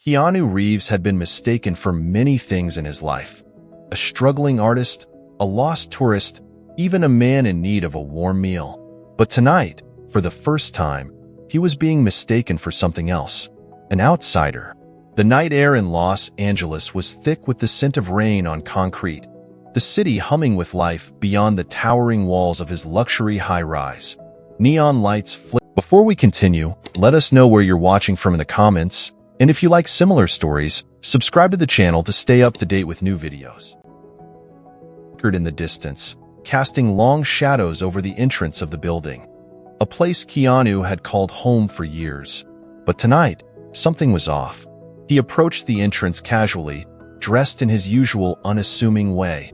Keanu Reeves had been mistaken for many things in his life. A struggling artist, a lost tourist, even a man in need of a warm meal. But tonight, for the first time, he was being mistaken for something else. An outsider. The night air in Los Angeles was thick with the scent of rain on concrete, the city humming with life beyond the towering walls of his luxury high-rise. Neon lights flicker. Before we continue, let us know where you're watching from in the comments, and if you like similar stories, subscribe to the channel to stay up to date with new videos. In the distance, casting long shadows over the entrance of the building. A place Keanu had called home for years. But tonight, something was off. He approached the entrance casually, dressed in his usual unassuming way.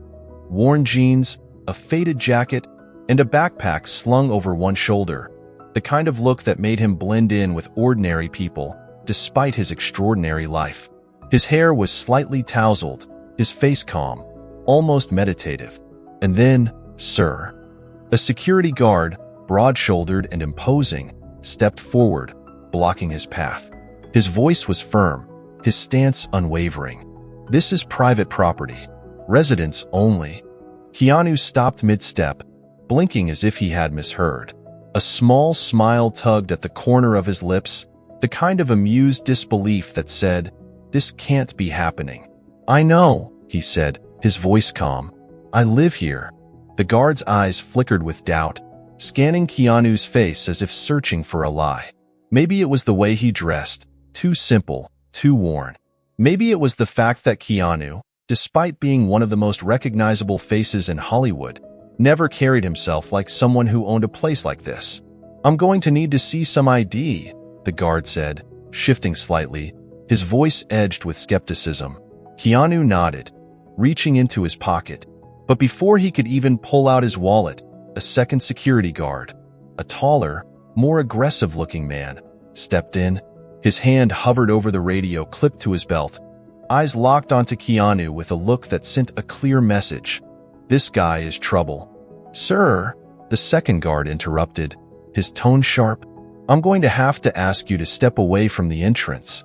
Worn jeans, a faded jacket, and a backpack slung over one shoulder. The kind of look that made him blend in with ordinary people, despite his extraordinary life. His hair was slightly tousled, his face calm, almost meditative. And then, sir, a security guard, broad-shouldered and imposing, stepped forward, blocking his path. His voice was firm, his stance unwavering. This is private property. Residents only. Keanu stopped mid-step, blinking as if he had misheard. A small smile tugged at the corner of his lips, the kind of amused disbelief that said, "This can't be happening." "I know," he said, his voice calm. "I live here." The guard's eyes flickered with doubt, scanning Keanu's face as if searching for a lie. Maybe it was the way he dressed, too simple, too worn. Maybe it was the fact that Keanu, despite being one of the most recognizable faces in Hollywood, never carried himself like someone who owned a place like this. "I'm going to need to see some ID," the guard said, shifting slightly, his voice edged with skepticism. Keanu nodded, reaching into his pocket. But before he could even pull out his wallet, a second security guard, a taller, more aggressive-looking man, stepped in. His hand hovered over the radio clipped to his belt, eyes locked onto Keanu with a look that sent a clear message. "This guy is trouble." "Sir," the second guard interrupted, his tone sharp, "I'm going to have to ask you to step away from the entrance."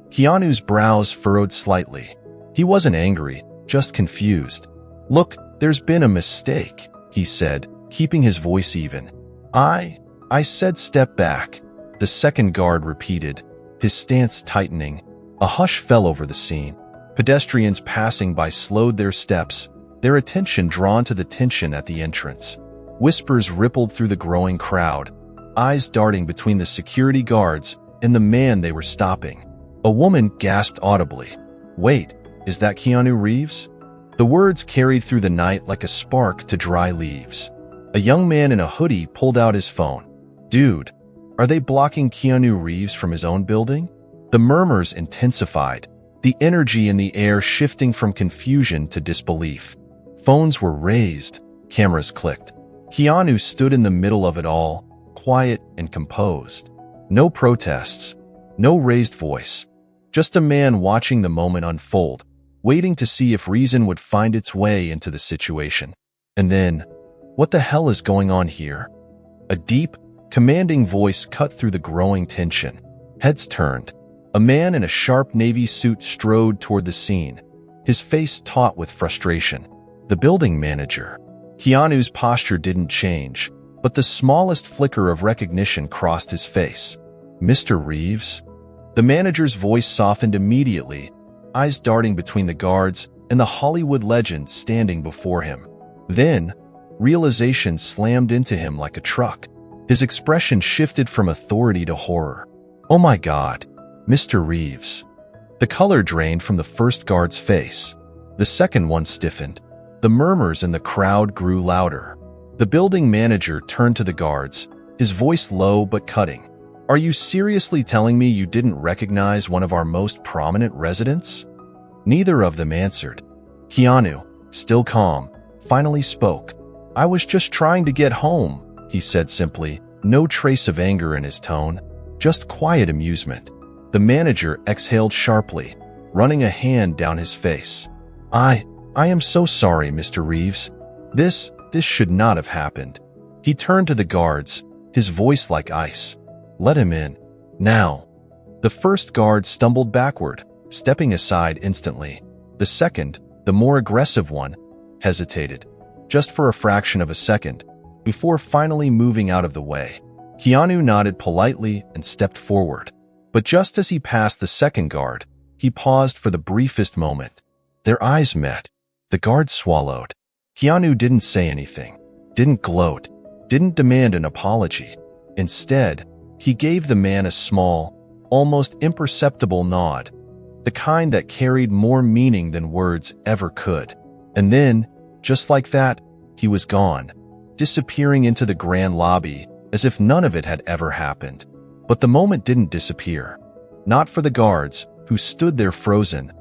Keanu's brows furrowed slightly. He wasn't angry, just confused. "Look, there's been a mistake," he said, keeping his voice even. I said step back," the second guard repeated, his stance tightening. A hush fell over the scene. Pedestrians passing by slowed their steps, their attention drawn to the tension at the entrance. Whispers rippled through the growing crowd, eyes darting between the security guards and the man they were stopping. A woman gasped audibly, "Wait, is that Keanu Reeves?" The words carried through the night like a spark to dry leaves. A young man in a hoodie pulled out his phone. "Dude, are they blocking Keanu Reeves from his own building?" The murmurs intensified, the energy in the air shifting from confusion to disbelief. Phones were raised, cameras clicked. Keanu stood in the middle of it all, quiet and composed. No protests, no raised voice. Just a man watching the moment unfold, waiting to see if reason would find its way into the situation. And then, what the hell is going on here? A deep, commanding voice cut through the growing tension. Heads turned. A man in a sharp navy suit strode toward the scene, his face taut with frustration. The building manager. Keanu's posture didn't change, but the smallest flicker of recognition crossed his face. "Mr. Reeves?" The manager's voice softened immediately, eyes darting between the guards and the Hollywood legend standing before him. Then, realization slammed into him like a truck. His expression shifted from authority to horror. "Oh my God, Mr. Reeves." The color drained from the first guard's face. The second one stiffened. The murmurs in the crowd grew louder. The building manager turned to the guards, his voice low but cutting. "Are you seriously telling me you didn't recognize one of our most prominent residents?" Neither of them answered. Keanu, still calm, finally spoke. "I was just trying to get home," he said simply, no trace of anger in his tone, just quiet amusement. The manager exhaled sharply, running a hand down his face. I am so sorry, Mr. Reeves. This should not have happened." He turned to the guards, his voice like ice. "Let him in. Now." The first guard stumbled backward, stepping aside instantly. The second, the more aggressive one, hesitated, just for a fraction of a second, before finally moving out of the way. Keanu nodded politely and stepped forward. But just as he passed the second guard, he paused for the briefest moment. Their eyes met. The guard swallowed. Keanu didn't say anything, didn't gloat, didn't demand an apology. Instead, he gave the man a small, almost imperceptible nod, the kind that carried more meaning than words ever could. And then, just like that, he was gone, disappearing into the grand lobby as if none of it had ever happened. But the moment didn't disappear. Not for the guards, who stood there frozen,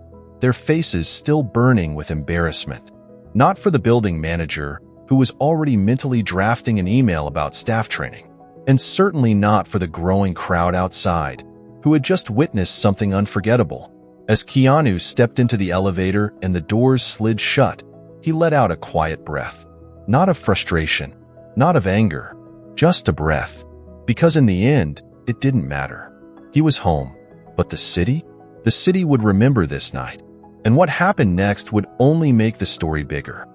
their faces still burning with embarrassment. Not for the building manager, who was already mentally drafting an email about staff training. And certainly not for the growing crowd outside, who had just witnessed something unforgettable. As Keanu stepped into the elevator and the doors slid shut, he let out a quiet breath. Not of frustration, not of anger, just a breath. Because in the end, it didn't matter. He was home. But the city? The city would remember this night. And what happened next would only make the story bigger.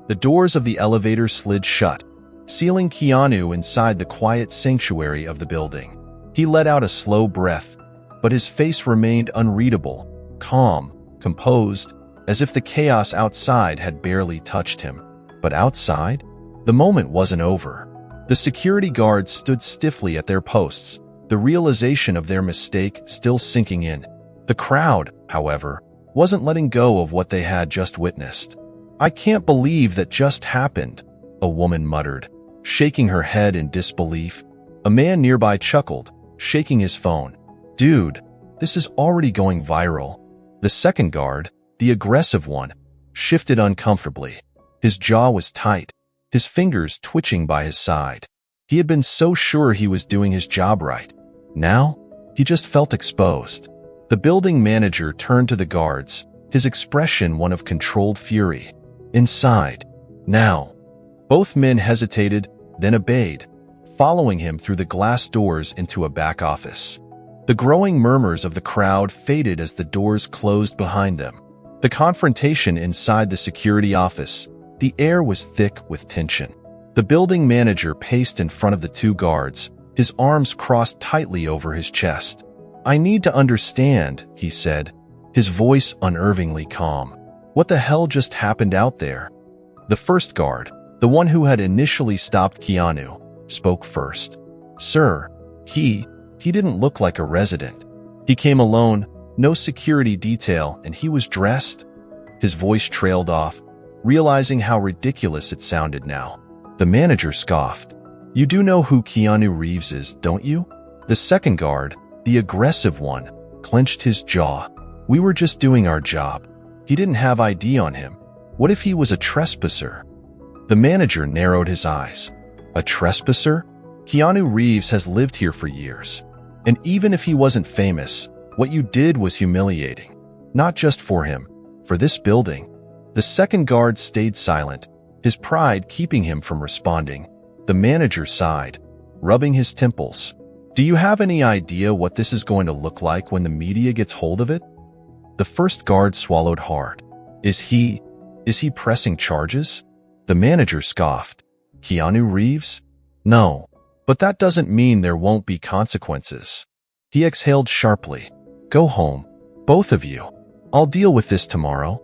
The doors of the elevator slid shut, sealing Keanu inside the quiet sanctuary of the building. He let out a slow breath, but his face remained unreadable, calm, composed, as if the chaos outside had barely touched him. But outside? The moment wasn't over. The security guards stood stiffly at their posts, the realization of their mistake still sinking in. The crowd, however, wasn't letting go of what they had just witnessed. "I can't believe that just happened," a woman muttered, shaking her head in disbelief. A man nearby chuckled, shaking his phone. "Dude, this is already going viral." The second guard, the aggressive one, shifted uncomfortably. His jaw was tight, his fingers twitching by his side. He had been so sure he was doing his job right. Now, he just felt exposed. The building manager turned to the guards, his expression one of controlled fury. "Inside. Now." Both men hesitated, then obeyed, following him through the glass doors into a back office. The growing murmurs of the crowd faded as the doors closed behind them. The confrontation inside the security office, the air was thick with tension. The building manager paced in front of the two guards, his arms crossed tightly over his chest. "I need to understand," he said, his voice unnervingly calm. "What the hell just happened out there?" The first guard, the one who had initially stopped Keanu, spoke first. "Sir, he didn't look like a resident. He came alone, no security detail, and he was dressed." His voice trailed off, realizing how ridiculous it sounded now. The manager scoffed. "You do know who Keanu Reeves is, don't you?" The second guard, the aggressive one, clenched his jaw. "We were just doing our job. He didn't have ID on him. What if he was a trespasser?" The manager narrowed his eyes. "A trespasser? Keanu Reeves has lived here for years. And even if he wasn't famous, what you did was humiliating. Not just for him, for this building." The second guard stayed silent, his pride keeping him from responding. The manager sighed, rubbing his temples. "Do you have any idea what this is going to look like when the media gets hold of it?" The first guard swallowed hard. Is he pressing charges?" The manager scoffed. "Keanu Reeves? No. But that doesn't mean there won't be consequences." He exhaled sharply. "Go home, both of you. I'll deal with this tomorrow."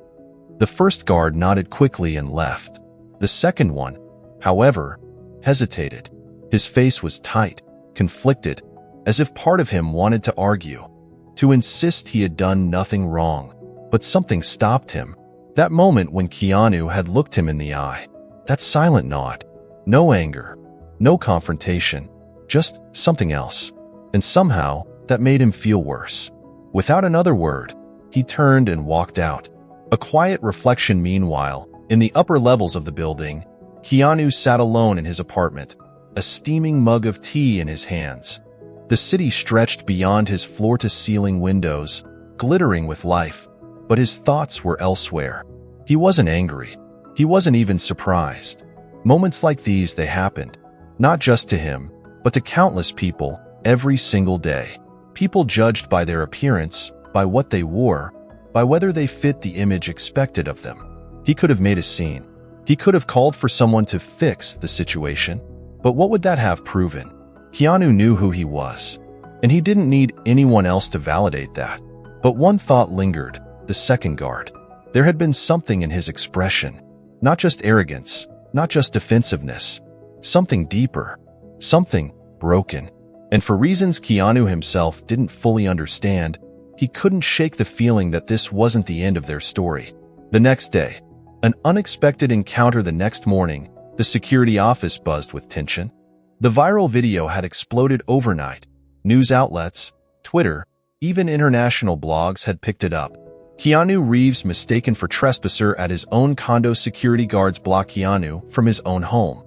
The first guard nodded quickly and left. The second one, however, hesitated. His face was tight, conflicted, as if part of him wanted to argue, to insist he had done nothing wrong. But something stopped him. That moment when Keanu had looked him in the eye. That silent nod. No anger, no confrontation, just something else. And somehow, that made him feel worse. Without another word, he turned and walked out. A quiet reflection meanwhile, in the upper levels of the building, Keanu sat alone in his apartment, a steaming mug of tea in his hands. The city stretched beyond his floor-to-ceiling windows, glittering with life, but his thoughts were elsewhere. He wasn't angry. He wasn't even surprised. Moments like these, they happened, not just to him, but to countless people every single day. People judged by their appearance, by what they wore, by whether they fit the image expected of them. He could have made a scene. He could have called for someone to fix the situation. But what would that have proven? Keanu knew who he was, and he didn't need anyone else to validate that. But one thought lingered, the second guard. There had been something in his expression. Not just arrogance, not just defensiveness. Something deeper. Something broken. And for reasons Keanu himself didn't fully understand, he couldn't shake the feeling that this wasn't the end of their story. The next day, an unexpected encounter. The next morning, the security office buzzed with tension. The viral video had exploded overnight. News outlets, Twitter, even international blogs had picked it up. Keanu Reeves mistaken for trespasser at his own condo. Security guards block Keanu from his own home.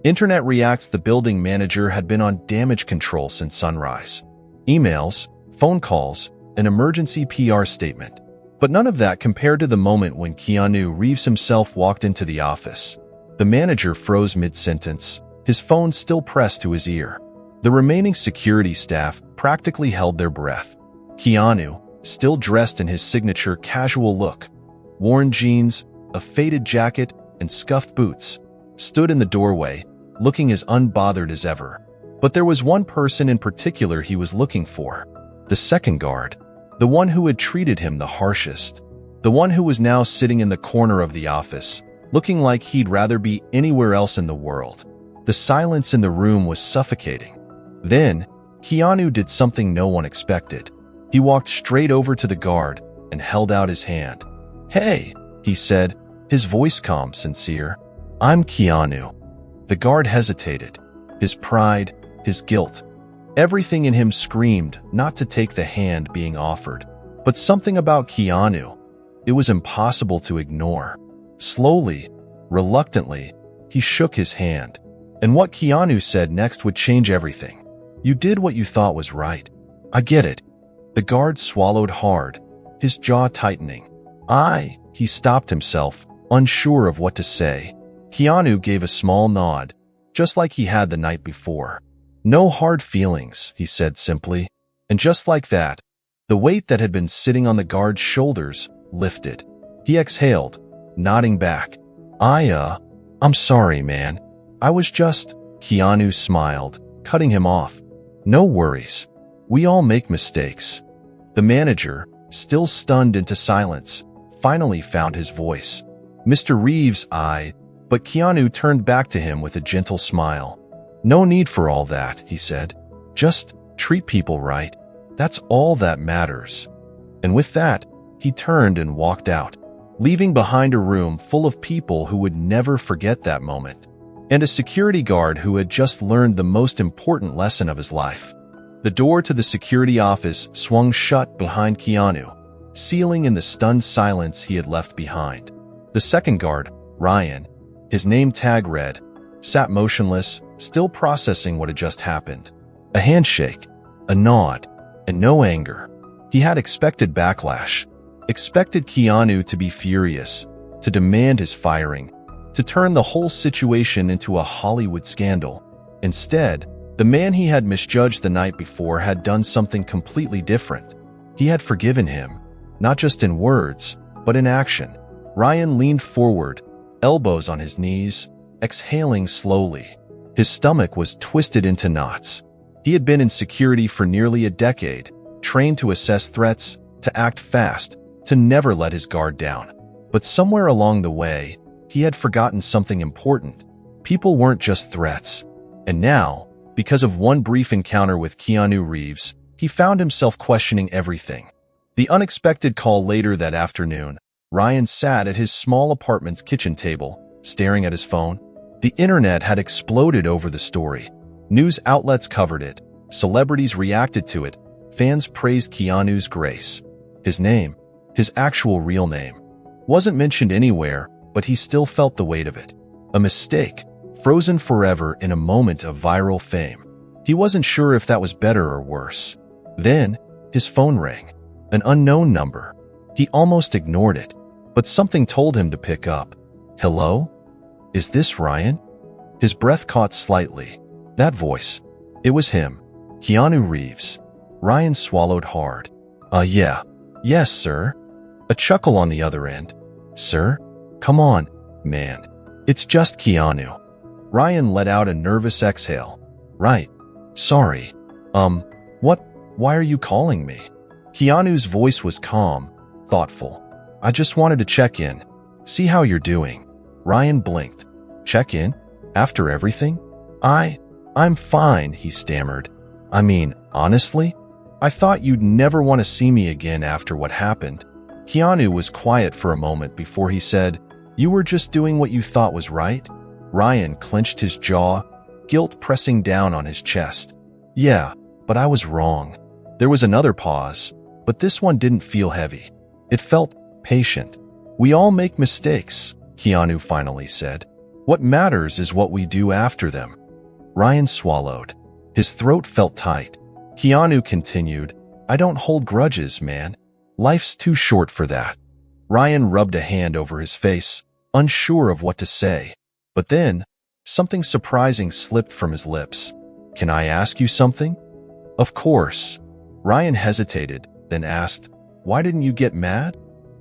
Internet reacts. The building manager had been on damage control since sunrise. Emails, phone calls, an emergency PR statement. But none of that compared to the moment when Keanu Reeves himself walked into the office. The manager froze mid-sentence, his phone still pressed to his ear. The remaining security staff practically held their breath. Keanu, still dressed in his signature casual look, worn jeans, a faded jacket, and scuffed boots, stood in the doorway, looking as unbothered as ever. But there was one person in particular he was looking for. The second guard. The one who had treated him the harshest. The one who was now sitting in the corner of the office, looking like he'd rather be anywhere else in the world. The silence in the room was suffocating. Then, Keanu did something no one expected. He walked straight over to the guard and held out his hand. "Hey," he said, his voice calm, sincere. "I'm Keanu." The guard hesitated. His pride, his guilt, everything in him screamed not to take the hand being offered. But something about Keanu, it was impossible to ignore. Slowly, reluctantly, he shook his hand. And what Keanu said next would change everything. "You did what you thought was right. I get it." The guard swallowed hard, his jaw tightening. He stopped himself, unsure of what to say. Keanu gave a small nod, just like he had the night before. "No hard feelings," he said simply. And just like that, the weight that had been sitting on the guard's shoulders lifted. He exhaled, nodding back. I'm sorry, man. I was just..." Keanu smiled, cutting him off. "No worries. We all make mistakes." The manager, still stunned into silence, finally found his voice. "Mr. Reeves, But Keanu turned back to him with a gentle smile. "No need for all that," he said. "Just treat people right. That's all that matters." And with that, he turned and walked out, leaving behind a room full of people who would never forget that moment, and a security guard who had just learned the most important lesson of his life. The door to the security office swung shut behind Keanu, sealing in the stunned silence he had left behind. The second guard, Ryan, his name tag read, sat motionless, still processing what had just happened. A handshake, a nod, and no anger. He had expected backlash, expected Keanu to be furious, to demand his firing, to turn the whole situation into a Hollywood scandal. Instead, the man he had misjudged the night before had done something completely different. He had forgiven him, not just in words, but in action. Ryan leaned forward, elbows on his knees, exhaling slowly. His stomach was twisted into knots. He had been in security for nearly a decade, trained to assess threats, to act fast, to never let his guard down. But somewhere along the way, he had forgotten something important. People weren't just threats. And now, because of one brief encounter with Keanu Reeves, he found himself questioning everything. The unexpected call later that afternoon, Ryan sat at his small apartment's kitchen table, staring at his phone. The internet had exploded over the story. News outlets covered it, celebrities reacted to it, fans praised Keanu's grace. His name, his actual real name, wasn't mentioned anywhere, but he still felt the weight of it. A mistake, frozen forever in a moment of viral fame. He wasn't sure if that was better or worse. Then, his phone rang. An unknown number. He almost ignored it, but something told him to pick up. "Hello? Is this Ryan?" His breath caught slightly. That voice. It was him. Keanu Reeves. Ryan swallowed hard. Yeah. Yes, sir." A chuckle on the other end. Sir? Come on, man. It's just Keanu. Ryan let out a nervous exhale. Right. Sorry. What? Why are you calling me? Keanu's voice was calm, thoughtful. I just wanted to check in. See how you're doing. Ryan blinked. Check in? After everything? I'm fine, he stammered. I mean, honestly? I thought you'd never want to see me again after what happened. Keanu was quiet for a moment before he said, You were just doing what you thought was right? Ryan clenched his jaw, guilt pressing down on his chest. Yeah, but I was wrong. There was another pause, but this one didn't feel heavy. It felt patient. We all make mistakes, Keanu finally said. What matters is what we do after them. Ryan swallowed. His throat felt tight. Keanu continued, I don't hold grudges, man. Life's too short for that. Ryan rubbed a hand over his face, unsure of what to say. But then, something surprising slipped from his lips. Can I ask you something? Of course. Ryan hesitated, then asked, Why didn't you get mad?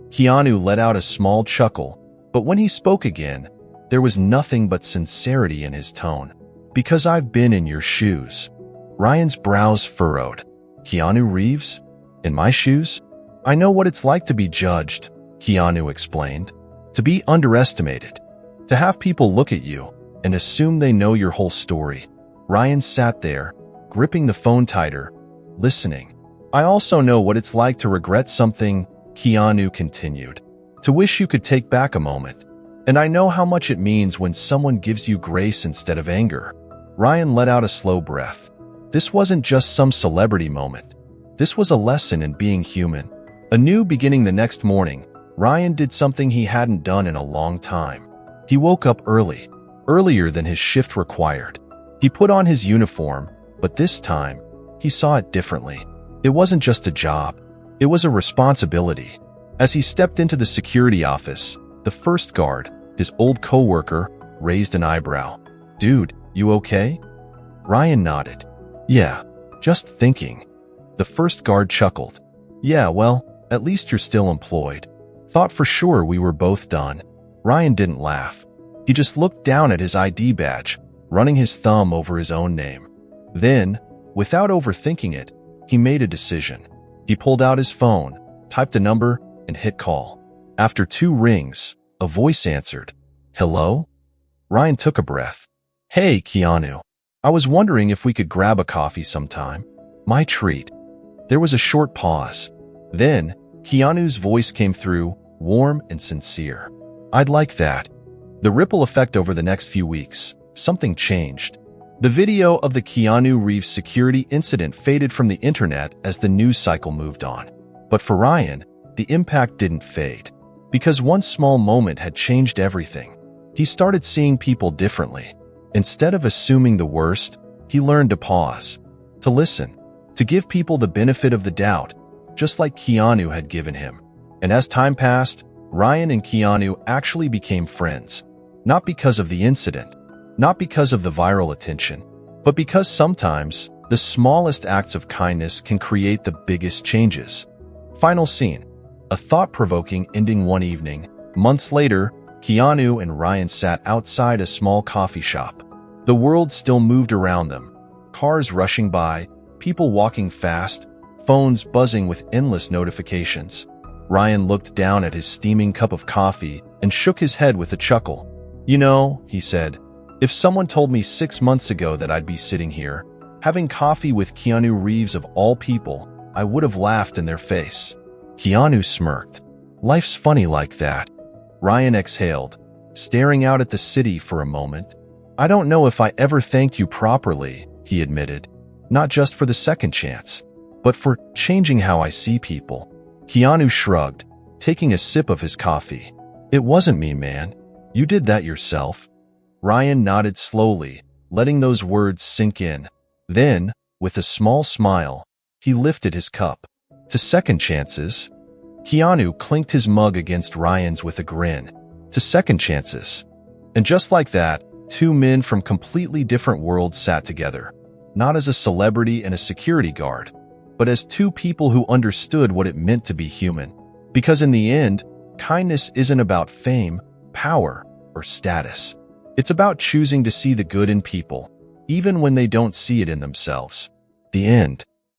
Keanu let out a small chuckle, but when he spoke again, there was nothing but sincerity in his tone. Because I've been in your shoes. Ryan's brows furrowed. Keanu Reeves? In my shoes? I know what it's like to be judged, Keanu explained. To be underestimated. To have people look at you and assume they know your whole story. Ryan sat there, gripping the phone tighter, listening. I also know what it's like to regret something, Keanu continued. To wish you could take back a moment. And I know how much it means when someone gives you grace instead of anger. Ryan let out a slow breath. This wasn't just some celebrity moment. This was a lesson in being human. A new beginning. The next morning, Ryan did something he hadn't done in a long time. He woke up early, earlier than his shift required. He put on his uniform, but this time, he saw it differently. It wasn't just a job. It was a responsibility. As he stepped into the security office, the first guard, his old coworker, raised an eyebrow. Dude, you okay? Ryan nodded. Yeah, just thinking. The first guard chuckled. Yeah, well, at least you're still employed. Thought for sure we were both done. Ryan didn't laugh. He just looked down at his ID badge, running his thumb over his own name. Then, without overthinking it, he made a decision. He pulled out his phone, typed a number, and hit call. After 2 rings, a voice answered. Hello? Ryan took a breath. Hey, Keanu. I was wondering if we could grab a coffee sometime. My treat. There was a short pause. Then, Keanu's voice came through, warm and sincere. I'd like that. The ripple effect over the next few weeks. Something changed. The video of the Keanu Reeves security incident faded from the internet as the news cycle moved on. But for Ryan, the impact didn't fade. Because one small moment had changed everything. He started seeing people differently. Instead of assuming the worst, he learned to pause, to listen, to give people the benefit of the doubt, just like Keanu had given him. And as time passed, Ryan and Keanu actually became friends. Not because of the incident, not because of the viral attention, but because sometimes the smallest acts of kindness can create the biggest changes. Final scene. A thought-provoking ending. One evening, months later, Keanu and Ryan sat outside a small coffee shop. The world still moved around them. Cars rushing by, people walking fast, phones buzzing with endless notifications. Ryan looked down at his steaming cup of coffee and shook his head with a chuckle. You know, he said, if someone told me 6 months ago that I'd be sitting here, having coffee with Keanu Reeves of all people, I would have laughed in their face. Keanu smirked. Life's funny like that. Ryan exhaled, staring out at the city for a moment. I don't know if I ever thanked you properly, he admitted. Not just for the second chance, but for changing how I see people. Keanu shrugged, taking a sip of his coffee. It wasn't me, man. You did that yourself. Ryan nodded slowly, letting those words sink in. Then, with a small smile, he lifted his cup. To second chances. Keanu clinked his mug against Ryan's with a grin. To second chances. And just like that, 2 men from completely different worlds sat together. Not as a celebrity and a security guard, but as 2 people who understood what it meant to be human. Because in the end, kindness isn't about fame, power, or status. It's about choosing to see the good in people, even when they don't see it in themselves. The end.